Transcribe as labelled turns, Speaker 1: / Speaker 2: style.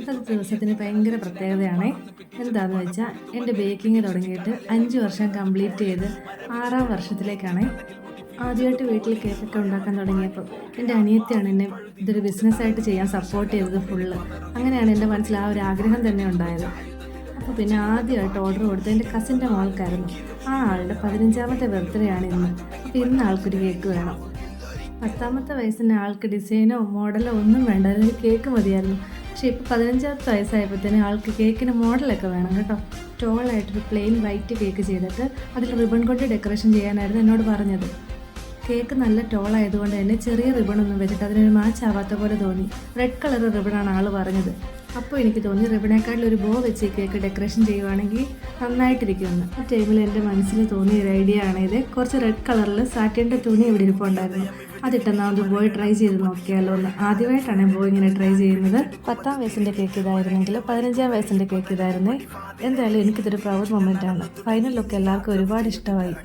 Speaker 1: ഇന്നത്തെ ദിവസത്തിന് ഭയങ്കര പ്രത്യേകതയാണ്. എന്താണെന്ന് വെച്ചാൽ എൻ്റെ ബേക്കിംഗ് തുടങ്ങിയിട്ട് 5 വർഷം കംപ്ലീറ്റ് ചെയ്ത് 6ാം വർഷത്തിലേക്കാണ്. ആദ്യമായിട്ട് വീട്ടിൽ കേക്കൊക്കെ ഉണ്ടാക്കാൻ തുടങ്ങിയപ്പോൾ എൻ്റെ അനിയത്തിയാണ് എന്നെ ഇതൊരു ബിസിനസ്സായിട്ട് ചെയ്യാൻ സപ്പോർട്ട് ചെയ്തത് ഫുള്ള്. അങ്ങനെയാണ് എൻ്റെ മനസ്സിൽ ആ ഒരു ആഗ്രഹം തന്നെ ഉണ്ടായത്. അപ്പോൾ പിന്നെ ആദ്യമായിട്ട് ഓർഡർ കൊടുത്തത് എൻ്റെ കസിൻ്റെ മോൾക്കായിരുന്നു. ആ ആളുടെ 15ാമത്തെ ബർത്ത്ഡേ ആണ് ഇന്ന്. അപ്പോൾ ഇന്ന് ആൾക്കൊരു കേക്ക് വേണം. 10ാമത്തെ വയസ്സിന് ആൾക്ക് ഡിസൈനോ മോഡലോ ഒന്നും വേണ്ടായിരുന്നു, ഒരു കേക്ക് മതിയായിരുന്നു. പക്ഷേ ഇപ്പോൾ 15ാമത്തെ വയസ്സായപ്പോഴത്തേന് ആൾക്ക് കേക്കിന് മോഡലൊക്കെ വേണം കേട്ടോ. ടോളായിട്ടൊരു പ്ലെയിൻ വൈറ്റ് കേക്ക് ചെയ്തിട്ട് അതിൽ റിബൺ കൊണ്ട് ഡെക്കറേഷൻ ചെയ്യാനായിരുന്നു എന്നോട് പറഞ്ഞത്. കേക്ക് നല്ല ടോളായതുകൊണ്ട് തന്നെ ചെറിയ റിബണൊന്നും വെച്ചിട്ട് അതിനൊരു മാച്ച് ആവാത്ത പോലെ തോന്നി. റെഡ് കളർ റിബണാണ് ആൾ പറഞ്ഞത്. അപ്പോൾ എനിക്ക് തോന്നി റിബണേക്കാട്ടിൽ ഒരു ബോ വെച്ച് കേക്ക് ഡെക്കറേഷൻ ചെയ്യുവാണെങ്കിൽ നന്നായിട്ടിരിക്കുമെന്ന്. ആ ടൈമിൽ എൻ്റെ മനസ്സിൽ തോന്നിയ ഒരു ഐഡിയ ആണിത്. കുറച്ച് റെഡ് കളറിൽ സാറ്റിൻ്റെ തുണി ഇവിടെ ഇരിപ്പുണ്ടായിരുന്നു. അതിട്ടെന്നാൽ അത് ബോയ് ട്രൈ ചെയ്ത് നോക്കിയാലോ എന്ന്. ആദ്യമായിട്ടാണ് ബോയ് ഇങ്ങനെ ട്രൈ ചെയ്യുന്നത്. 10ാം വയസ്സിൻ്റെ കേക്ക് ഇതായിരുന്നെങ്കിൽ 15ാം വയസ്സിൻ്റെ കേക്ക് ഇതായിരുന്നേ. എന്തായാലും എനിക്കിതൊരു പ്രൗഡ് മൊമെൻ്റ് ആണ്. ഫൈനലൊക്കെ എല്ലാവർക്കും ഒരുപാട് ഇഷ്ടമായി.